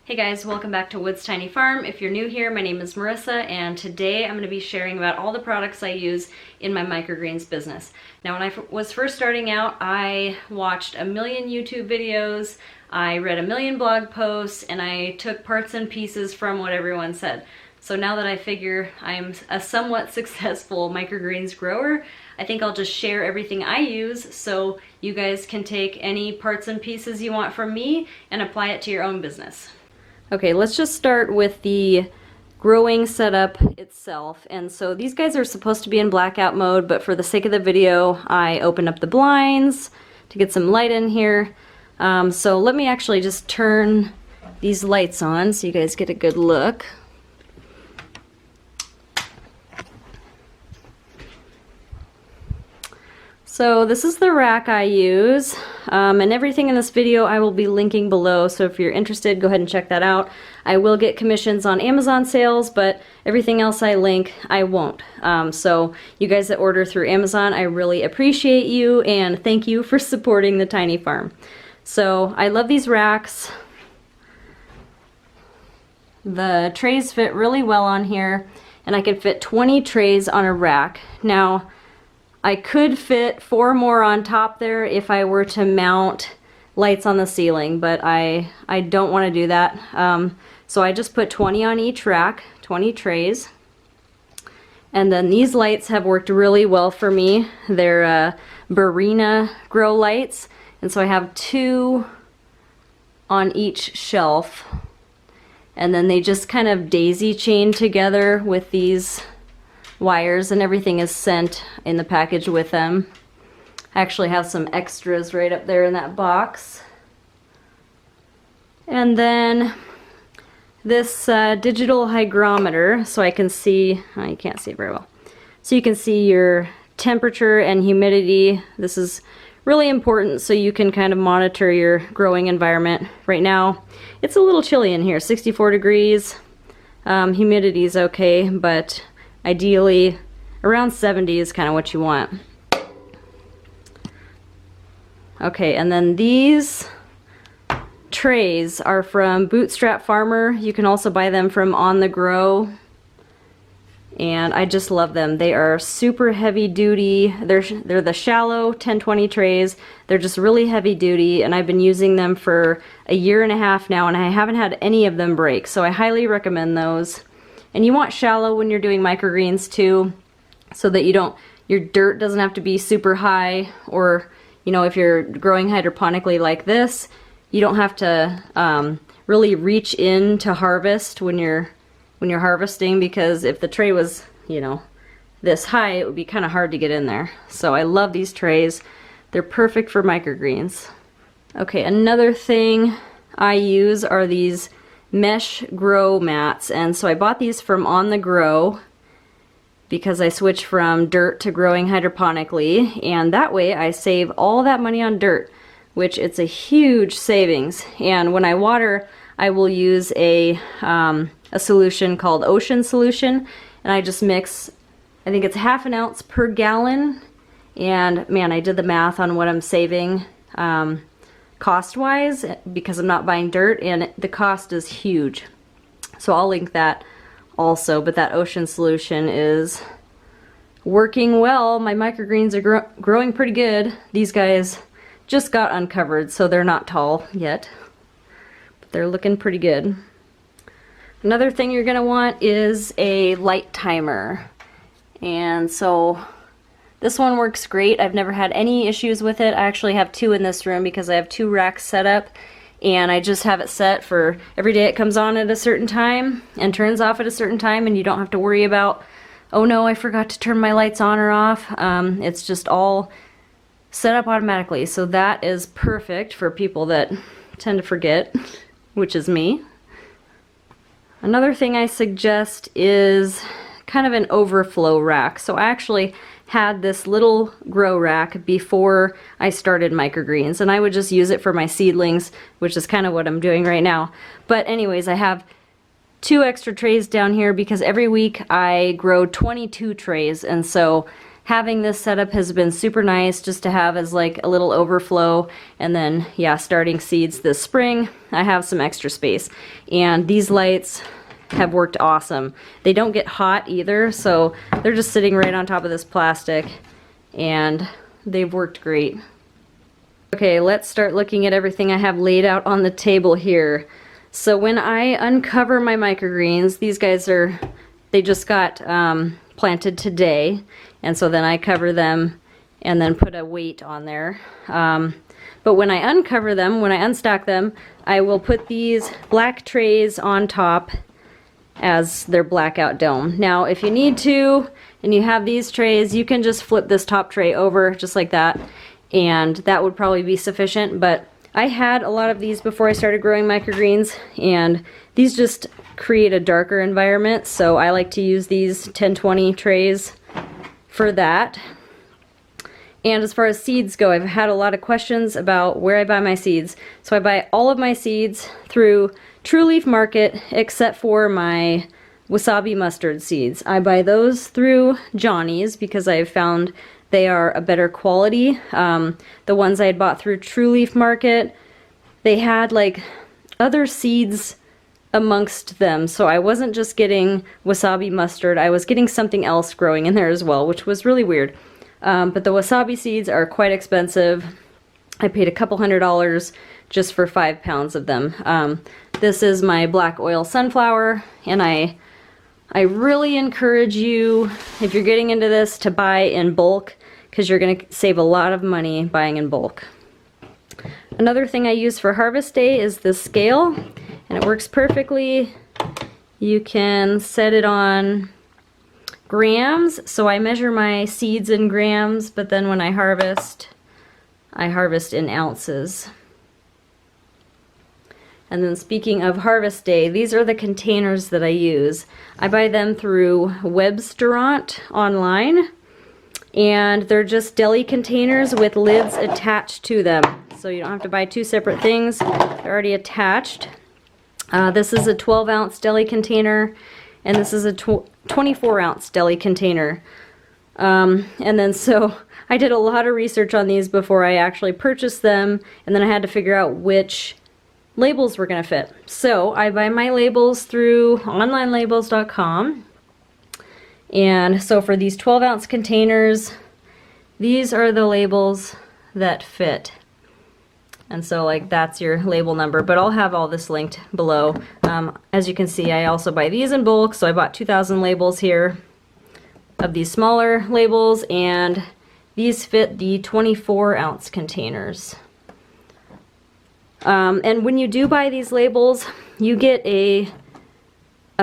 Hey guys, welcome back to Wood's Tiny Farm. If you're new here, my name is Marissa, and today I'm going to be sharing about all the products I use in my microgreens business. Now, when I was first starting out, I watched a million YouTube videos, I read a million blog posts, and I took parts and pieces from what everyone said. So now that I figure I'm a somewhat successful microgreens grower, I think I'll just share everything I use so you guys can take any parts and pieces you want from me and apply it to your own business. Okay, let's just start with the growing setup itself. And so these guys are supposed to be in blackout mode, but for the sake of the video, I opened up the blinds to get some light in here. So let me actually just turn these lights on so you guys get a good look. So this is the rack I use, and everything in this video I will be linking below, so if you're interested, go ahead and check that out. I will get commissions on Amazon sales, but everything else I link, I won't. So you guys that order through Amazon, I really appreciate you, and thank you for supporting the tiny farm. So I love these racks. The trays fit really well on here, and I could fit 20 trays on a rack. Now, I could fit 4 more on top there if I were to mount lights on the ceiling, but I don't want to do that. So I just put 20 on each rack, 20 trays. And then these lights have worked really well for me. They're Barina grow lights, and so I have 2 on each shelf. And then they just kind of daisy chain together with these wires, and everything is sent in the package with them. I actually have some extras right up there in that box. And then this digital hygrometer, so I can see, oh, you can't see it very well, so you can see your temperature and humidity. This is really important so you can kind of monitor your growing environment. Right now it's a little chilly in here, 64 degrees. Humidity is okay, but ideally, around 70 is kind of what you want. Okay, and then these trays are from Bootstrap Farmer. You can also buy them from On The Grow, and I just love them. They are super heavy duty. They're the shallow 1020 trays. They're just really heavy duty, and I've been using them for a year and a half now, and I haven't had any of them break, so I highly recommend those. And you want shallow when you're doing microgreens too, so that your dirt doesn't have to be super high, or if you're growing hydroponically like this, you don't have to really reach in to harvest when you're harvesting, because if the tray was this high, it would be kind of hard to get in there. So I love these trays. They're perfect for microgreens. Okay, another thing I use are these mesh grow mats, and so I bought these from On The Grow because I switched from dirt to growing hydroponically, and that way I save all that money on dirt, which it's a huge savings. And when I water, I will use a solution called Ocean Solution, and I just mix, I think it's ½ ounce per gallon, and man, I did the math on what I'm saving cost-wise, because I'm not buying dirt, and the cost is huge. So I'll link that also, but that Ocean Solution is working well. My microgreens are growing pretty good. These guys just got uncovered, so they're not tall yet, but they're looking pretty good. Another thing you're going to want is a light timer, and so this one works great. I've never had any issues with it. I actually have 2 in this room because I have 2 racks set up, and I just have it set for every day. It comes on at a certain time and turns off at a certain time, and you don't have to worry about, oh no, I forgot to turn my lights on or off. It's just all set up automatically, so that is perfect for people that tend to forget, which is me. Another thing I suggest is kind of an overflow rack. So I actually had this little grow rack before I started microgreens, and I would just use it for my seedlings, which is kind of what I'm doing right now. But anyways, I have 2 extra trays down here because every week I grow 22 trays, and so having this setup has been super nice just to have as like a little overflow. And then, yeah, starting seeds this spring, I have some extra space. And these lights have worked awesome. They don't get hot either, so they're just sitting right on top of this plastic, and they've worked great. Okay, let's start looking at everything I have laid out on the table here. So when I uncover my microgreens, these guys they just got planted today, and so then I cover them and then put a weight on there. But when I uncover them, when I unstack them, I will put these black trays on top as their blackout dome. Now, if you need to, and you have these trays, you can just flip this top tray over just like that, and that would probably be sufficient. But I had a lot of these before I started growing microgreens, and these just create a darker environment, so I like to use these 1020 trays for that. And as far as seeds go, I've had a lot of questions about where I buy my seeds. So I buy all of my seeds through True Leaf Market, except for my Wasabi mustard seeds. I buy those through Johnny's because I've found they are a better quality. The ones I had bought through True Leaf Market, they had like other seeds amongst them, so I wasn't just getting Wasabi mustard, I was getting something else growing in there as well, which was really weird. But the Wasabi seeds are quite expensive. I paid a couple $100 just for 5 pounds of them. This is my black oil sunflower, and I really encourage you, if you're getting into this, to buy in bulk, because you're going to save a lot of money buying in bulk. Another thing I use for harvest day is this scale, and it works perfectly. You can set it on grams, so I measure my seeds in grams, but then when I harvest in ounces. And then speaking of harvest day, these are the containers that I use. I buy them through Webstaurant online, and they're just deli containers with lids attached to them. So you don't have to buy two separate things, they're already attached. This is a 12-ounce deli container, and this is a 24-ounce deli container. And then so I did a lot of research on these before I actually purchased them, and then I had to figure out which labels were going to fit. So I buy my labels through onlinelabels.com. And so for these 12-ounce containers, these are the labels that fit. And so like that's your label number, but I'll have all this linked below. As you can see, I also buy these in bulk, so I bought 2,000 labels here of these smaller labels, and these fit the 24-ounce containers. And when you do buy these labels, you get a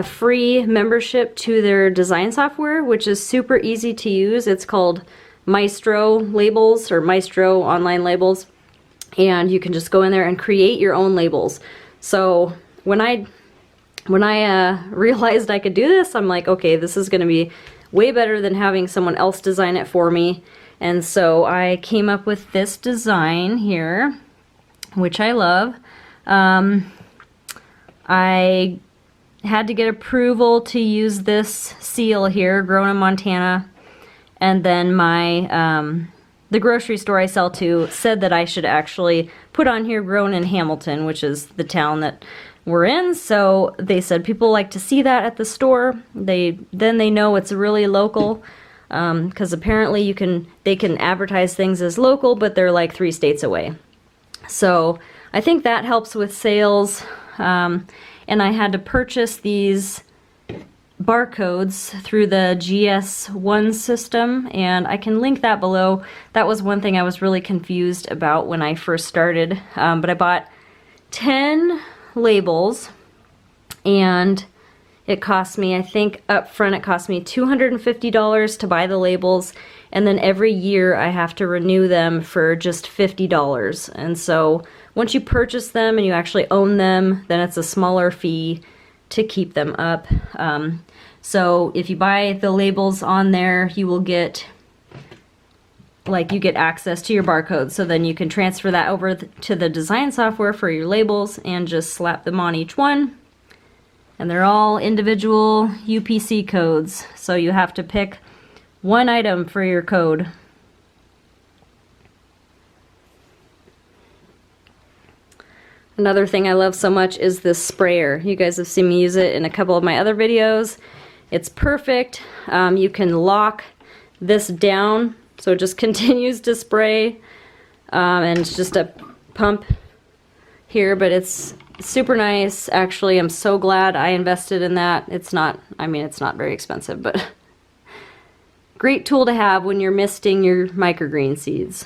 free membership to their design software, which is super easy to use. It's called Maestro Labels, or Maestro Online Labels. And you can just go in there and create your own labels. So when I realized I could do this, I'm like, okay, this is going to be way better than having someone else design it for me. And so I came up with this design here, which I love. I had to get approval to use this seal here, grown in Montana. And then the grocery store I sell to said that I should actually put on here grown in Hamilton, which is the town that we're in. So they said people like to see that at the store. Then they know it's really local, because apparently they can advertise things as local, but they're like 3 states away. So I think that helps with sales. And I had to purchase these barcodes through the GS1 system, and I can link that below. That was one thing I was really confused about when I first started, but I bought 10 labels, and it cost me, I think up front it cost me $250 to buy the labels, and then every year I have to renew them for just $50. And so once you purchase them and you actually own them, then it's a smaller fee to keep them up. So if you buy the labels on there, you will get, you get access to your barcodes. So then you can transfer that over to the design software for your labels and just slap them on each one. And they're all individual UPC codes. So you have to pick 1 item for your code. Another thing I love so much is this sprayer. You guys have seen me use it in a couple of my other videos. It's perfect. You can lock this down so it just continues to spray, and it's just a pump here, but it's super nice. Actually, I'm so glad I invested in that. It's not, I mean, it's not very expensive, but great tool to have when you're misting your microgreen seeds.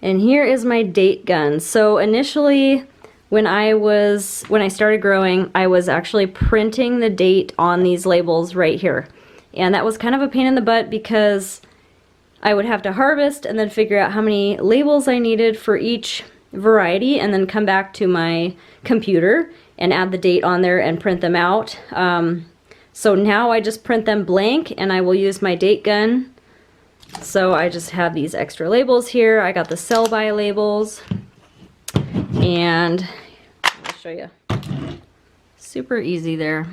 And here is my date gun. So initially, when I started growing, I was actually printing the date on these labels right here. And that was kind of a pain in the butt because I would have to harvest and then figure out how many labels I needed for each variety and then come back to my computer and add the date on there and print them out. So now I just print them blank and I will use my date gun. So I just have these extra labels here. I got the sell by labels, and I'll show you. Super easy there.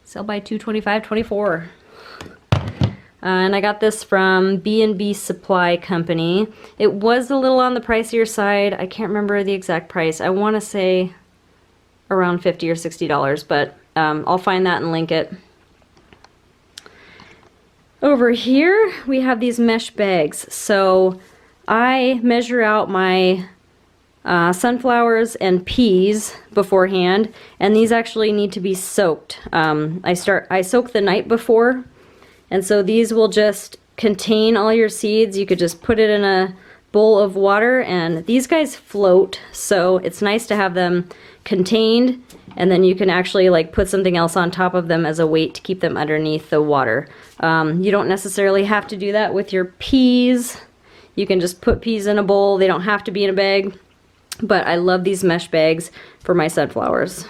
Sell by 225.24. And I got this from B&B Supply Company. It was a little on the pricier side. I can't remember the exact price. I want to say around $50 or $60, but I'll find that and link it. Over here we have these mesh bags. So I measure out my sunflowers and peas beforehand, and these actually need to be soaked. I soak the night before, and so these will just contain all your seeds. You could just put it in a bowl of water, and these guys float, so it's nice to have them contained, and then you can actually like put something else on top of them as a weight to keep them underneath the water. You don't necessarily have to do that with your peas. You can just put peas in a bowl. They don't have to be in a bag, but I love these mesh bags for my sunflowers.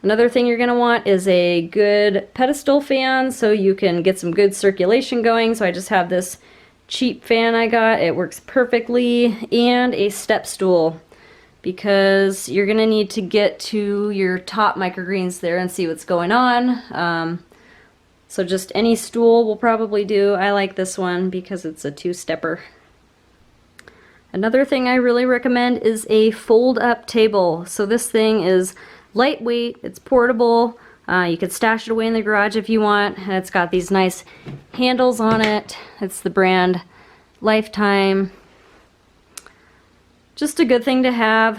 Another thing you're going to want is a good pedestal fan so you can get some good circulation going. So I just have this cheap fan I got. It works perfectly, and a step stool, because you're going to need to get to your top microgreens there and see what's going on. So just any stool will probably do. I like this one because it's a two-stepper. Another thing I really recommend is a fold-up table. So this thing is lightweight, it's portable. You could stash it away in the garage if you want. And it's got these nice handles on it. It's the brand Lifetime. Just a good thing to have,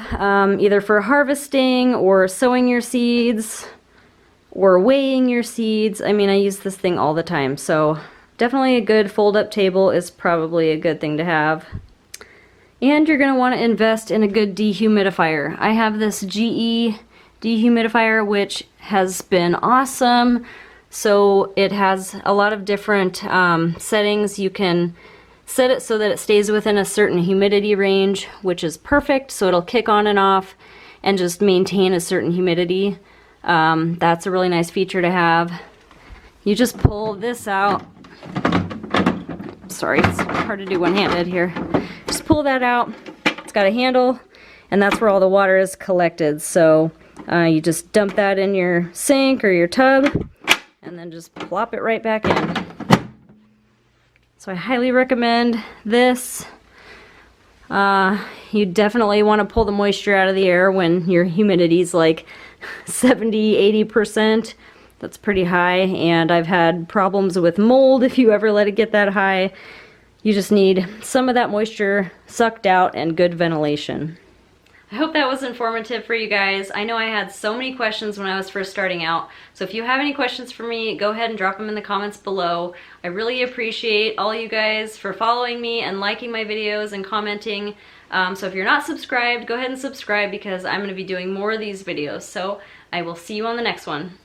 either for harvesting or sowing your seeds or weighing your seeds. I mean, I use this thing all the time, so definitely a good fold-up table is probably a good thing to have. And you're going to want to invest in a good dehumidifier. I have this GE dehumidifier, which has been awesome. So it has a lot of different settings. You can set it so that it stays within a certain humidity range, which is perfect. So it'll kick on and off and just maintain a certain humidity. That's a really nice feature to have. You just pull this out. Sorry, it's hard to do one-handed here. Just pull that out. It's got a handle, and that's where all the water is collected. So you just dump that in your sink or your tub, and then just plop it right back in. So I highly recommend this. You definitely want to pull the moisture out of the air when your humidity is like 70–80%. That's pretty high, and I've had problems with mold if you ever let it get that high. You just need some of that moisture sucked out and good ventilation. I hope that was informative for you guys. I know I had so many questions when I was first starting out, so if you have any questions for me, go ahead and drop them in the comments below. I really appreciate all you guys for following me and liking my videos and commenting. So if you're not subscribed, go ahead and subscribe because I'm going to be doing more of these videos. So I will see you on the next one.